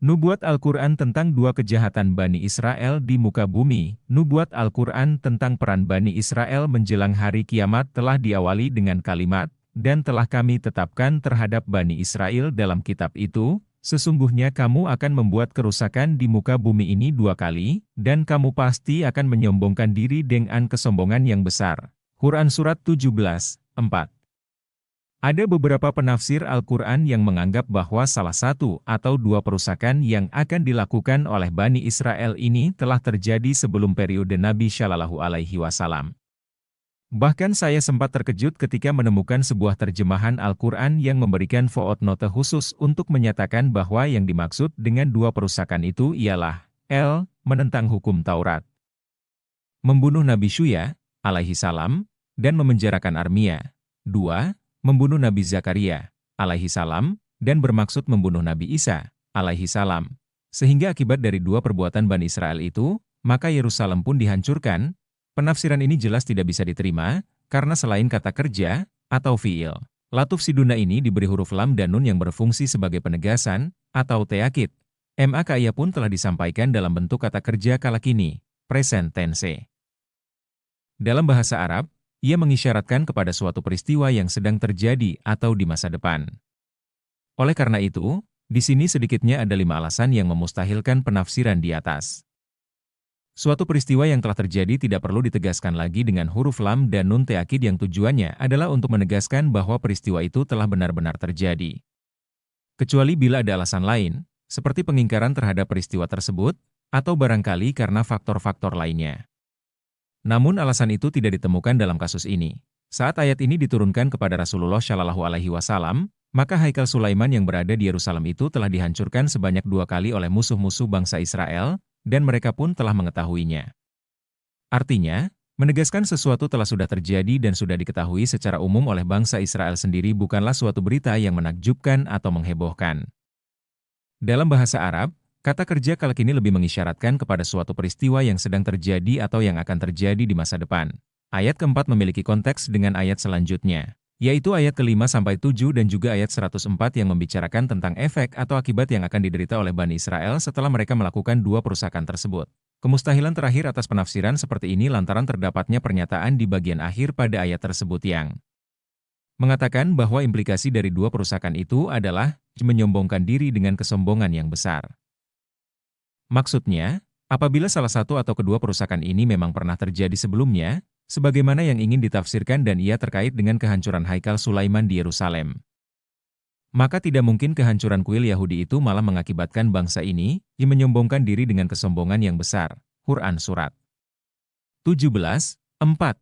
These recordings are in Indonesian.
Nubuat Al-Quran tentang dua kejahatan Bani Israel di muka bumi. Nubuat Al-Quran tentang peran Bani Israel menjelang hari kiamat telah diawali dengan kalimat, dan telah kami tetapkan terhadap Bani Israel dalam kitab itu, sesungguhnya kamu akan membuat kerusakan di muka bumi ini dua kali, dan kamu pasti akan menyombongkan diri dengan kesombongan yang besar. Quran Surat 17, 4. Ada beberapa penafsir Al-Quran yang menganggap bahwa salah satu atau dua perusakan yang akan dilakukan oleh Bani Israel ini telah terjadi sebelum periode Nabi Shallallahu Alaihi Wasallam. Bahkan saya sempat terkejut ketika menemukan sebuah terjemahan Al-Quran yang memberikan footnote khusus untuk menyatakan bahwa yang dimaksud dengan dua perusakan itu ialah menentang hukum Taurat, membunuh Nabi Syuya, alaihi salam, dan memenjarakan Armia. 2. Membunuh Nabi Zakaria, alaihi salam, dan bermaksud membunuh Nabi Isa, alaihi salam. Sehingga akibat dari dua perbuatan Bani Israel itu, maka Yerusalem pun dihancurkan. Penafsiran ini jelas tidak bisa diterima, karena selain kata kerja, atau fi'il, latuf siduna ini diberi huruf lam dan nun yang berfungsi sebagai penegasan, atau teakid. Maka ia pun telah disampaikan dalam bentuk kata kerja kala kini, present tense. Dalam bahasa Arab, ia mengisyaratkan kepada suatu peristiwa yang sedang terjadi atau di masa depan. Oleh karena itu, di sini sedikitnya ada 5 alasan yang memustahilkan penafsiran di atas. Suatu peristiwa yang telah terjadi tidak perlu ditegaskan lagi dengan huruf lam dan nun teakid yang tujuannya adalah untuk menegaskan bahwa peristiwa itu telah benar-benar terjadi. Kecuali bila ada alasan lain, seperti pengingkaran terhadap peristiwa tersebut, atau barangkali karena faktor-faktor lainnya. Namun alasan itu tidak ditemukan dalam kasus ini. Saat ayat ini diturunkan kepada Rasulullah Shallallahu Alaihi Wasallam, maka Haikal Sulaiman yang berada di Yerusalem itu telah dihancurkan sebanyak 2 kali oleh musuh-musuh bangsa Israel, dan mereka pun telah mengetahuinya. Artinya, menegaskan sesuatu telah sudah terjadi dan sudah diketahui secara umum oleh bangsa Israel sendiri bukanlah suatu berita yang menakjubkan atau menghebohkan. Dalam bahasa Arab, kata kerja kala kini lebih mengisyaratkan kepada suatu peristiwa yang sedang terjadi atau yang akan terjadi di masa depan. Ayat keempat memiliki konteks dengan ayat selanjutnya, yaitu ayat ke-5-7 dan juga ayat 104 yang membicarakan tentang efek atau akibat yang akan diderita oleh Bani Israel setelah mereka melakukan dua perusakan tersebut. Kemustahilan terakhir atas penafsiran seperti ini lantaran terdapatnya pernyataan di bagian akhir pada ayat tersebut yang mengatakan bahwa implikasi dari dua perusakan itu adalah menyombongkan diri dengan kesombongan yang besar. Maksudnya, apabila salah satu atau kedua perusakan ini memang pernah terjadi sebelumnya, sebagaimana yang ingin ditafsirkan dan ia terkait dengan kehancuran Haikal Sulaiman di Yerusalem, maka tidak mungkin kehancuran kuil Yahudi itu malah mengakibatkan bangsa ini yang menyombongkan diri dengan kesombongan yang besar. Quran Surat 17, 4.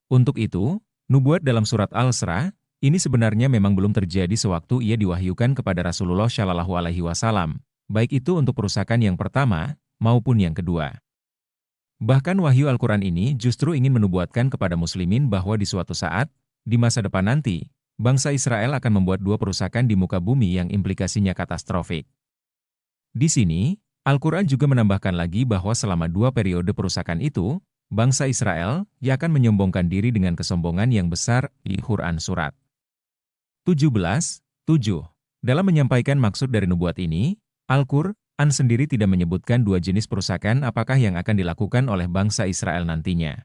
Untuk itu, nubuat dalam surat Al-Isra ini sebenarnya memang belum terjadi sewaktu ia diwahyukan kepada Rasulullah Shallallahu Alaihi Wasallam, baik itu untuk perusakan yang pertama maupun yang kedua. Bahkan wahyu Al-Quran ini justru ingin menubuatkan kepada muslimin bahwa di suatu saat, di masa depan nanti, bangsa Israel akan membuat dua perusakan di muka bumi yang implikasinya katastrofik. Di sini, Al-Quran juga menambahkan lagi bahwa selama 2 periode perusakan itu, bangsa Israel akan menyombongkan diri dengan kesombongan yang besar di Quran Surat 17, 7. Dalam menyampaikan maksud dari nubuat ini, Al-Quran sendiri tidak menyebutkan 2 jenis perusakan apakah yang akan dilakukan oleh bangsa Israel nantinya.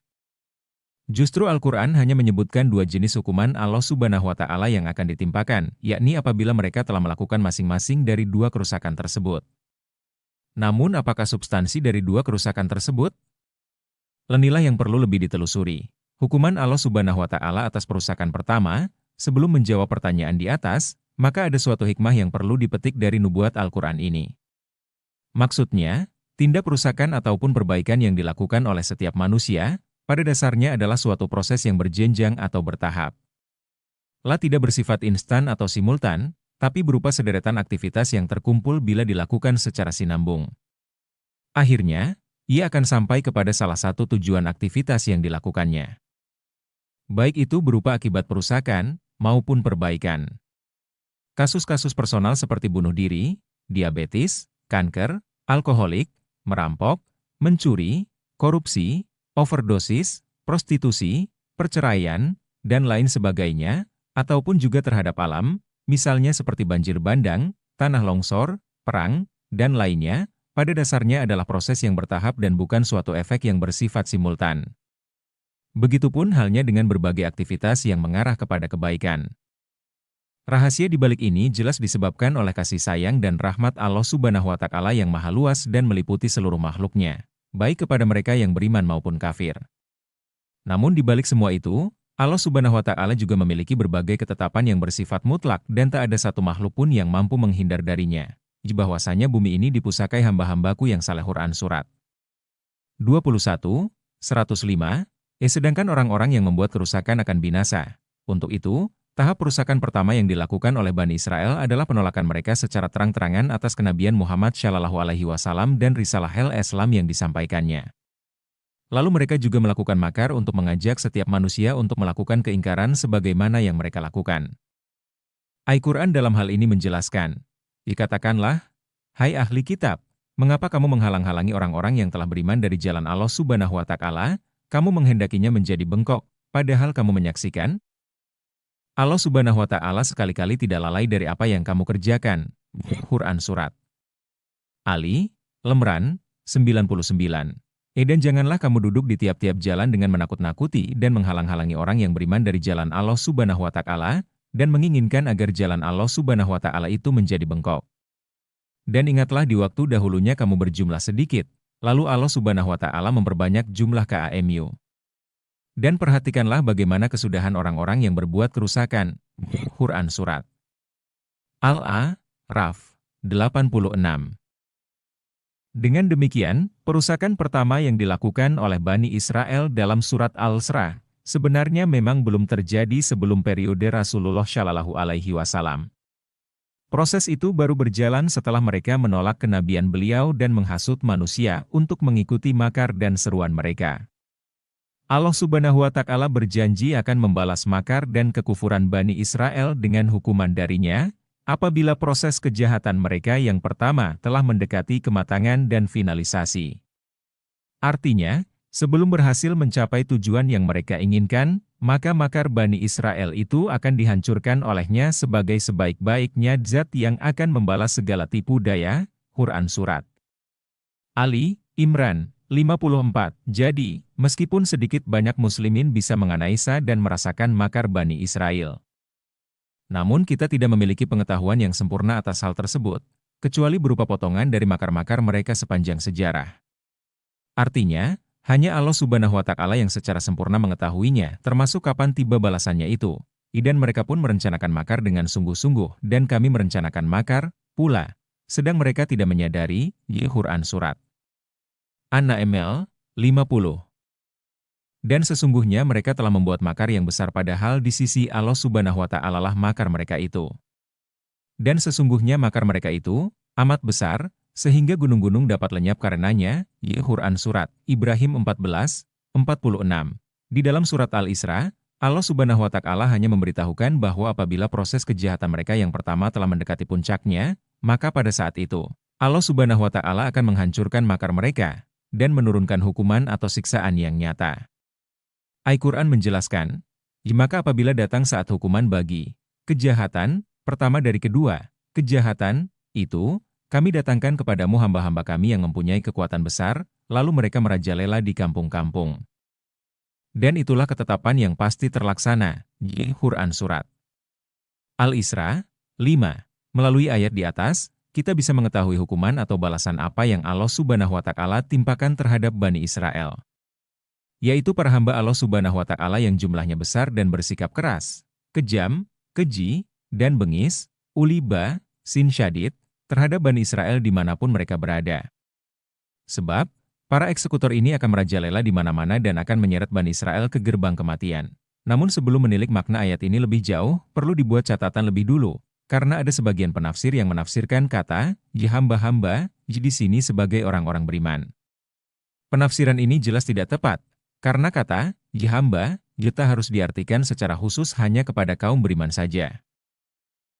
Justru Al-Quran hanya menyebutkan 2 jenis hukuman Allah Subhanahu wa Ta'ala yang akan ditimpakan, yakni apabila mereka telah melakukan masing-masing dari 2 kerusakan tersebut. Namun apakah substansi dari 2 kerusakan tersebut? Lenilah yang perlu lebih ditelusuri. Hukuman Allah Subhanahu wa Ta'ala atas perusakan pertama, sebelum menjawab pertanyaan di atas, maka ada suatu hikmah yang perlu dipetik dari nubuat Al-Quran ini. Maksudnya, tindak perusakan ataupun perbaikan yang dilakukan oleh setiap manusia, pada dasarnya adalah suatu proses yang berjenjang atau bertahap. Tidak bersifat instan atau simultan, tapi berupa sederetan aktivitas yang terkumpul bila dilakukan secara sinambung. Akhirnya, ia akan sampai kepada salah satu tujuan aktivitas yang dilakukannya. Baik itu berupa akibat perusakan, maupun perbaikan. Kasus-kasus personal seperti bunuh diri, diabetes, kanker, alkoholik, merampok, mencuri, korupsi, overdosis, prostitusi, perceraian, dan lain sebagainya, ataupun juga terhadap alam, misalnya seperti banjir bandang, tanah longsor, perang, dan lainnya, pada dasarnya adalah proses yang bertahap dan bukan suatu efek yang bersifat simultan. Begitupun halnya dengan berbagai aktivitas yang mengarah kepada kebaikan. Rahasia di balik ini jelas disebabkan oleh kasih sayang dan rahmat Allah Subhanahu wa Ta'ala yang maha luas dan meliputi seluruh makhluknya, baik kepada mereka yang beriman maupun kafir. Namun di balik semua itu, Allah Subhanahu wa Ta'ala juga memiliki berbagai ketetapan yang bersifat mutlak dan tak ada satu makhluk pun yang mampu menghindar darinya. Bahwasanya bumi ini dipusakai hamba-hambaku yang saleh. Quran Surat 21, 105, sedangkan orang-orang yang membuat kerusakan akan binasa. Untuk itu, tahap perusakan pertama yang dilakukan oleh Bani Israel adalah penolakan mereka secara terang-terangan atas kenabian Muhammad Shallallahu Alaihi Wasallam dan risalah Islam yang disampaikannya. Lalu mereka juga melakukan makar untuk mengajak setiap manusia untuk melakukan keingkaran sebagaimana yang mereka lakukan. Al-Quran dalam hal ini menjelaskan, dikatakanlah, hai ahli kitab, mengapa kamu menghalang-halangi orang-orang yang telah beriman dari jalan Allah Subhanahu wa Ta'ala, kamu menghendakinya menjadi bengkok, padahal kamu menyaksikan? Allah Subhanahu wa Ta'ala sekali-kali tidak lalai dari apa yang kamu kerjakan. Quran Surat Ali, Lemran, 99. Dan janganlah kamu duduk di tiap-tiap jalan dengan menakut-nakuti dan menghalang-halangi orang yang beriman dari jalan Allah Subhanahu wa Ta'ala, dan menginginkan agar jalan Allah Subhanahu wa Ta'ala itu menjadi bengkok. Dan ingatlah di waktu dahulunya kamu berjumlah sedikit, lalu Allah Subhanahu wa Ta'ala memperbanyak jumlah KAMU. Dan perhatikanlah bagaimana kesudahan orang-orang yang berbuat kerusakan. Quran Surat Al-A'raf 86. Dengan demikian, perusakan pertama yang dilakukan oleh Bani Israel dalam surat Al-Isra sebenarnya memang belum terjadi sebelum periode Rasulullah Shallallahu Alaihi Wasallam. Proses itu baru berjalan setelah mereka menolak kenabian beliau dan menghasut manusia untuk mengikuti makar dan seruan mereka. Allah Subhanahu wa Ta'ala berjanji akan membalas makar dan kekufuran Bani Israel dengan hukuman darinya, apabila proses kejahatan mereka yang pertama telah mendekati kematangan dan finalisasi. Artinya, sebelum berhasil mencapai tujuan yang mereka inginkan, maka makar Bani Israel itu akan dihancurkan olehnya sebagai sebaik-baiknya zat yang akan membalas segala tipu daya. Quran Surat Ali, Imran, 54. Jadi, meskipun sedikit banyak muslimin bisa menganalisa dan merasakan makar Bani Israel, namun kita tidak memiliki pengetahuan yang sempurna atas hal tersebut, kecuali berupa potongan dari makar-makar mereka sepanjang sejarah. Artinya, hanya Allah Subhanahu wa Ta'ala yang secara sempurna mengetahuinya, termasuk kapan tiba balasannya itu. Dan mereka pun merencanakan makar dengan sungguh-sungguh, dan kami merencanakan makar pula, sedang mereka tidak menyadari. Quran Surat An-Naml 50. Dan sesungguhnya mereka telah membuat makar yang besar padahal di sisi Allah Subhanahu wa Ta'ala lah makar mereka itu. Dan sesungguhnya makar mereka itu amat besar, sehingga gunung-gunung dapat lenyap karenanya. Quran Surat Ibrahim 14, 46. Di dalam surat Al-Isra, Allah Subhanahu wa Ta'ala hanya memberitahukan bahwa apabila proses kejahatan mereka yang pertama telah mendekati puncaknya, maka pada saat itu, Allah Subhanahu wa Ta'ala akan menghancurkan makar mereka, dan menurunkan hukuman atau siksaan yang nyata. Al-Quran menjelaskan, maka apabila datang saat hukuman bagi kejahatan, pertama dari kedua kejahatan, itu, kami datangkan kepadamu hamba-hamba kami yang mempunyai kekuatan besar, lalu mereka merajalela di kampung-kampung. Dan itulah ketetapan yang pasti terlaksana. Quran Surat Al-Isra 5. Melalui ayat di atas, kita bisa mengetahui hukuman atau balasan apa yang Allah Subhanahu wa Ta'ala timpakan terhadap Bani Israel, yaitu para hamba Allah Subhanahu wa Ta'ala yang jumlahnya besar dan bersikap keras, kejam, keji, dan bengis, uliba, sin syadid, terhadap Bani Israel dimanapun mereka berada. Sebab, para eksekutor ini akan merajalela di mana-mana dan akan menyeret Bani Israel ke gerbang kematian. Namun sebelum menilik makna ayat ini lebih jauh, perlu dibuat catatan lebih dulu, karena ada sebagian penafsir yang menafsirkan kata, hamba-hamba, di sini sebagai orang-orang beriman. Penafsiran ini jelas tidak tepat, karena kata, hamba, tak harus diartikan secara khusus hanya kepada kaum beriman saja.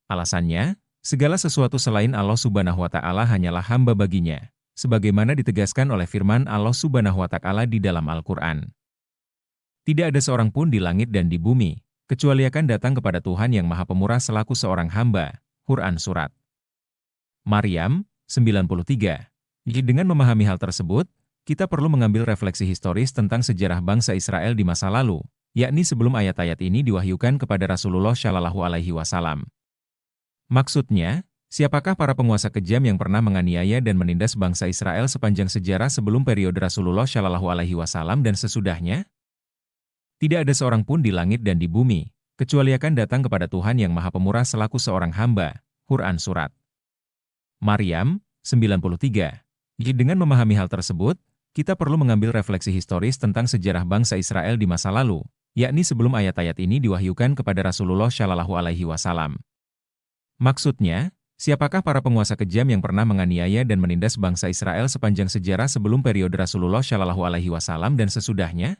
Alasannya, segala sesuatu selain Allah Subhanahu wa Ta'ala hanyalah hamba baginya, sebagaimana ditegaskan oleh firman Allah Subhanahu wa Ta'ala di dalam Al-Quran. Tidak ada seorang pun di langit dan di bumi, kecuali akan datang kepada Tuhan yang Maha Pemurah selaku seorang hamba. Quran Surat Maryam 93. Dengan memahami hal tersebut, kita perlu mengambil refleksi historis tentang sejarah bangsa Israel di masa lalu, yakni sebelum ayat-ayat ini diwahyukan kepada Rasulullah Shallallahu Alaihi Wasallam. Maksudnya, siapakah para penguasa kejam yang pernah menganiaya dan menindas bangsa Israel sepanjang sejarah sebelum periode Rasulullah Shallallahu Alaihi Wasallam dan sesudahnya? Tidak ada seorang pun di langit dan di bumi, kecuali akan datang kepada Tuhan yang Maha Pemurah selaku seorang hamba. Quran Surat Maryam, 93. Dengan memahami hal tersebut, kita perlu mengambil refleksi historis tentang sejarah bangsa Israel di masa lalu, yakni sebelum ayat-ayat ini diwahyukan kepada Rasulullah Shallallahu Alaihi Wasallam. Maksudnya, siapakah para penguasa kejam yang pernah menganiaya dan menindas bangsa Israel sepanjang sejarah sebelum periode Rasulullah Shallallahu Alaihi Wasallam dan sesudahnya?